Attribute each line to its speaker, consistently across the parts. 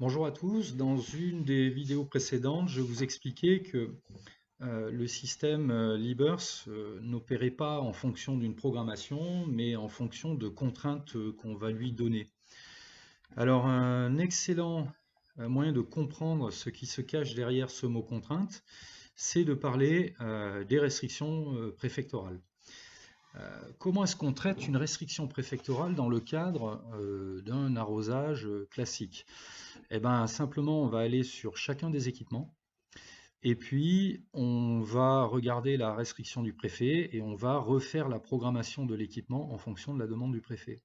Speaker 1: Bonjour à tous. Dans une des vidéos précédentes, je vous expliquais que le système Libers n'opérait pas en fonction d'une programmation, mais en fonction de contraintes qu'on va lui donner. Alors, un excellent moyen de comprendre ce qui se cache derrière ce mot contrainte, c'est de parler des restrictions préfectorales. Comment est-ce qu'on traite une restriction préfectorale dans le cadre d'un arrosage classique? Eh bien, simplement, on va aller sur chacun des équipements et puis on va regarder la restriction du préfet et on va refaire la programmation de l'équipement en fonction de la demande du préfet.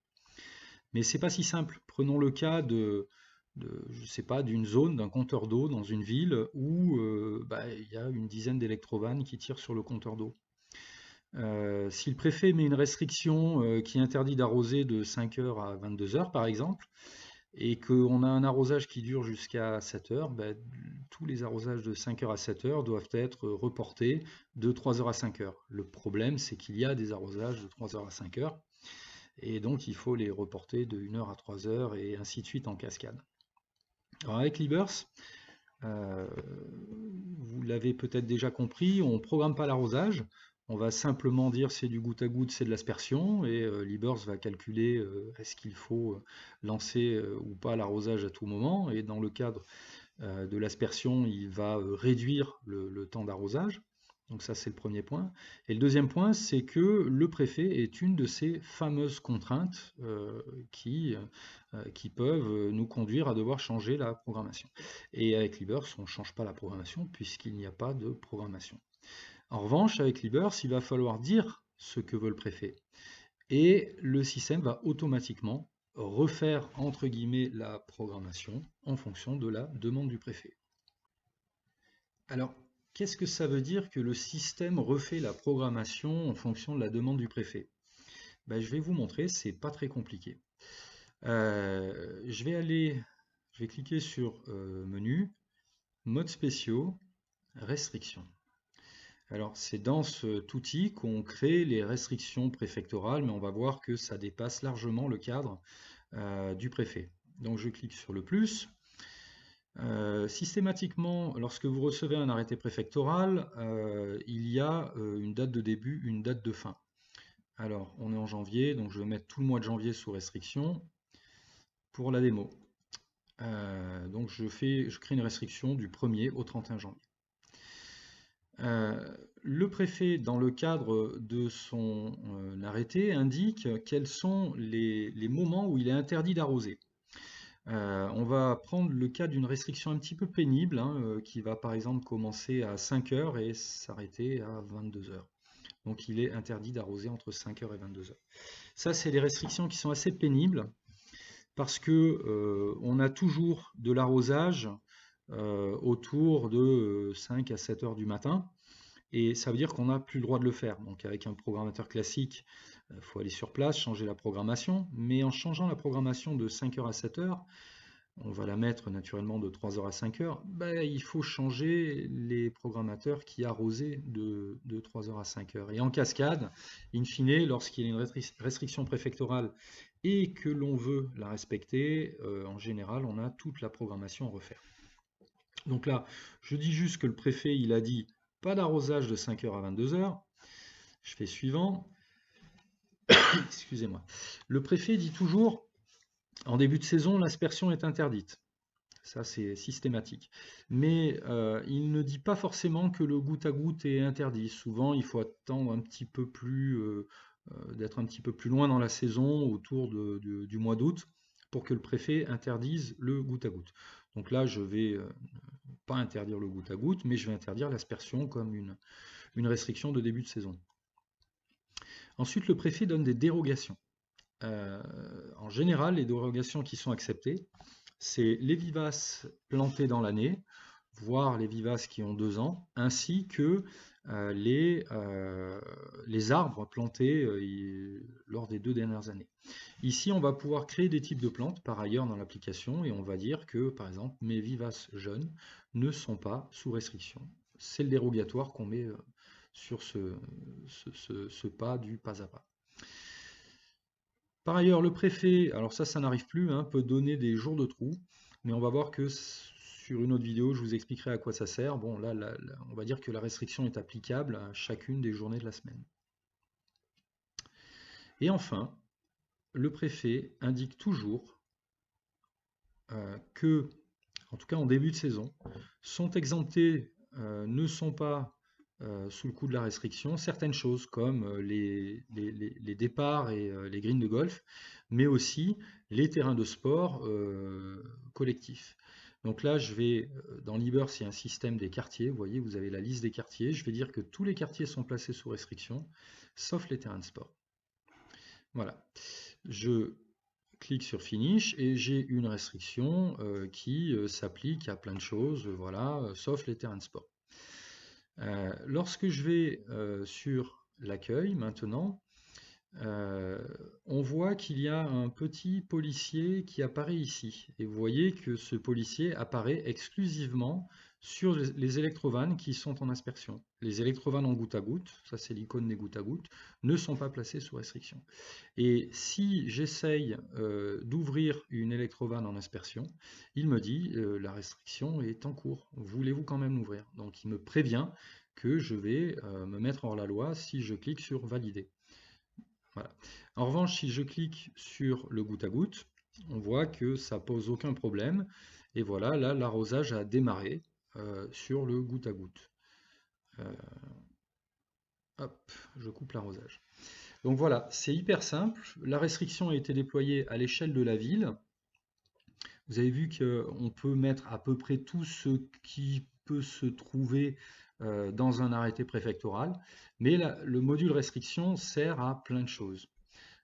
Speaker 1: Mais c'est pas si simple. Prenons le cas je sais pas, d'une zone, d'un compteur d'eau dans une ville où il y a une dizaine d'électrovannes qui tirent sur le compteur d'eau. Si le préfet met une restriction qui interdit d'arroser de 5 heures à 22 heures, par exemple, et qu'on a un arrosage qui dure jusqu'à 7 heures, ben, tous les arrosages de 5 heures à 7 heures doivent être reportés de 3 heures à 5 heures. Le problème, c'est qu'il y a des arrosages de 3 heures à 5 heures, et donc il faut les reporter de 1 heure à 3 heures, et ainsi de suite en cascade. Alors avec Libers, euh, vous l'avez peut-être déjà compris, on ne programme pas l'arrosage, on va simplement dire c'est du goutte à goutte, c'est de l'aspersion, et Libers va calculer est-ce qu'il faut lancer ou pas l'arrosage à tout moment, et dans le cadre de l'aspersion, il va réduire le temps d'arrosage. Donc ça, c'est le premier point. Et le deuxième point, c'est que le préfet est une de ces fameuses contraintes qui peuvent nous conduire à devoir changer la programmation. Et avec Libers, on ne change pas la programmation puisqu'il n'y a pas de programmation. En revanche, avec Libers, il va falloir dire ce que veut le préfet. Et le système va automatiquement refaire entre guillemets la programmation en fonction de la demande du préfet. Alors, qu'est-ce que ça veut dire que le système refait la programmation en fonction de la demande du préfet? Ben, je vais vous montrer, c'est pas très compliqué. Je vais cliquer sur menu, mode spéciaux, restrictions. Alors, c'est dans cet outil qu'on crée les restrictions préfectorales, mais on va voir que ça dépasse largement le cadre du préfet. Donc, je clique sur le plus. Systématiquement, lorsque vous recevez un arrêté préfectoral, il y a une date de début, une date de fin. Alors, on est en janvier, donc je vais mettre tout le mois de janvier sous restriction pour la démo. Donc je crée une restriction du 1er au 31 janvier. Le préfet, dans le cadre de son arrêté, indique quels sont les moments où il est interdit d'arroser. On va prendre le cas d'une restriction un petit peu pénible, hein, qui va par exemple commencer à 5 heures et s'arrêter à 22 heures. Donc il est interdit d'arroser entre 5 heures et 22 heures. Ça, c'est des restrictions qui sont assez pénibles parce que on a toujours de l'arrosage autour de 5 à 7 heures du matin. Et ça veut dire qu'on n'a plus le droit de le faire. Donc avec un programmateur classique, il faut aller sur place, changer la programmation. Mais en changeant la programmation de 5 heures à 7 heures, on va la mettre naturellement de 3 heures à 5 heures, ben, il faut changer les programmateurs qui arrosaient de 3 heures à 5 heures. Et en cascade, in fine, lorsqu'il y a une restriction préfectorale et que l'on veut la respecter, en général, on a toute la programmation à refaire. Donc là, je dis juste que le préfet, il a dit pas d'arrosage de 5 heures à 22 heures. Je fais suivant. Excusez-moi. Le préfet dit toujours, en début de saison, l'aspersion est interdite. Ça, c'est systématique. Mais il ne dit pas forcément que le goutte à goutte est interdit. Souvent, il faut attendre un petit peu plus, d'être un petit peu plus loin dans la saison, autour du mois d'août, pour que le préfet interdise le goutte à goutte. Donc là, je vais pas interdire le goutte à goutte, mais je vais interdire l'aspersion comme une restriction de début de saison. Ensuite, le préfet donne des dérogations. En général, les dérogations qui sont acceptées, c'est les vivaces plantées dans l'année, voire les vivaces qui ont 2 ans, ainsi que les arbres plantés lors des 2 dernières années. Ici, on va pouvoir créer des types de plantes par ailleurs dans l'application et on va dire que, par exemple, mes vivaces jeunes ne sont pas sous restriction. C'est le dérogatoire qu'on met sur ce pas du pas à pas. Par ailleurs, le préfet, alors ça n'arrive plus, hein, peut donner des jours de trou, mais on va voir que sur une autre vidéo, je vous expliquerai à quoi ça sert. Bon, là, on va dire que la restriction est applicable à chacune des journées de la semaine. Et enfin, le préfet indique toujours que, en tout cas en début de saison, sont exemptés, ne sont pas sous le coup de la restriction, certaines choses comme les départs et les greens de golf, mais aussi les terrains de sport collectifs. Donc là, je vais, dans l'Ibers, il y a un système des quartiers, vous voyez, vous avez la liste des quartiers, je vais dire que tous les quartiers sont placés sous restriction, sauf les terrains de sport. Voilà. Je clique sur Finish et j'ai une restriction qui s'applique à plein de choses, voilà, sauf les terrains de sport. Lorsque je vais sur l'accueil maintenant, on voit qu'il y a un petit policier qui apparaît ici. Et vous voyez que ce policier apparaît exclusivement sur les électrovannes qui sont en aspersion. Les électrovannes en goutte à goutte, ça c'est l'icône des gouttes à goutte, ne sont pas placées sous restriction. Et si j'essaye d'ouvrir une électrovanne en aspersion, il me dit la restriction est en cours, voulez-vous quand même l'ouvrir? Donc il me prévient que je vais me mettre hors la loi si je clique sur valider. Voilà. En revanche, si je clique sur le goutte à goutte, on voit que ça pose aucun problème. Et voilà, là, l'arrosage a démarré sur le goutte à goutte. Hop, je coupe l'arrosage. Donc voilà, c'est hyper simple. La restriction a été déployée à l'échelle de la ville. Vous avez vu qu'on peut mettre à peu près tout ce qui peut se trouver dans un arrêté préfectoral, mais le module restriction sert à plein de choses.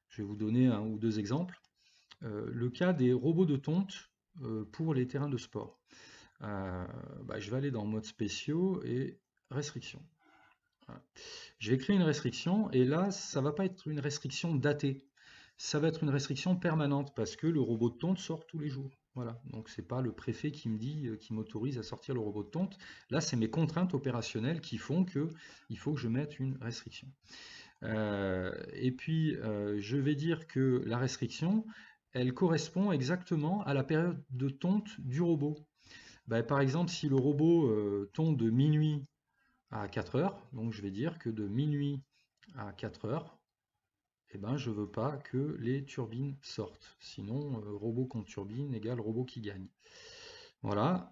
Speaker 1: Je vais vous donner un ou deux exemples. Le cas des robots de tonte pour les terrains de sport. Je vais aller dans mode spéciaux et restrictions. Voilà. Je vais créer une restriction et là, ça ne va pas être une restriction datée. Ça va être une restriction permanente parce que le robot de tonte sort tous les jours. Voilà. Donc c'est pas le préfet qui me dit, qui m'autorise à sortir le robot de tonte. Là, c'est mes contraintes opérationnelles qui font que il faut que je mette une restriction. Et puis, je vais dire que la restriction, elle correspond exactement à la période de tonte du robot. Par exemple, si le robot tonte de minuit à 4 heures, donc je vais dire que de minuit à 4 heures, je ne veux pas que les turbines sortent. Sinon, robot contre turbine égale robot qui gagne. Voilà.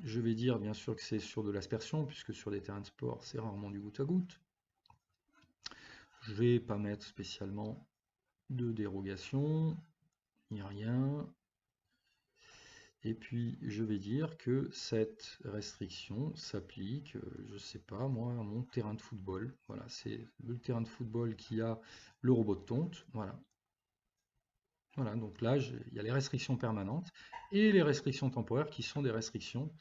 Speaker 1: Je vais dire bien sûr que c'est sur de l'aspersion, puisque sur des terrains de sport, c'est rarement du goutte à goutte. Je ne vais pas mettre spécialement de dérogation, ni rien. Et puis, je vais dire que cette restriction s'applique, je ne sais pas moi, à mon terrain de football. Voilà, c'est le terrain de football qui a le robot de tonte. Voilà. Voilà, donc là, il y a les restrictions permanentes et les restrictions temporaires qui sont des restrictions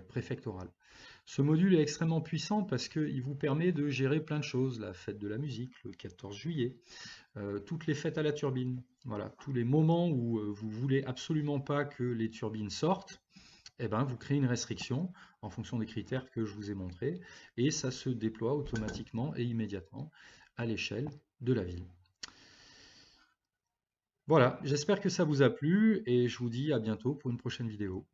Speaker 1: préfectorales. Ce module est extrêmement puissant parce qu'il vous permet de gérer plein de choses. La fête de la musique, le 14 juillet, toutes les fêtes à la turbine. Voilà, tous les moments où vous voulez absolument pas que les turbines sortent, vous créez une restriction en fonction des critères que je vous ai montrés et ça se déploie automatiquement et immédiatement à l'échelle de la ville. Voilà, j'espère que ça vous a plu et je vous dis à bientôt pour une prochaine vidéo.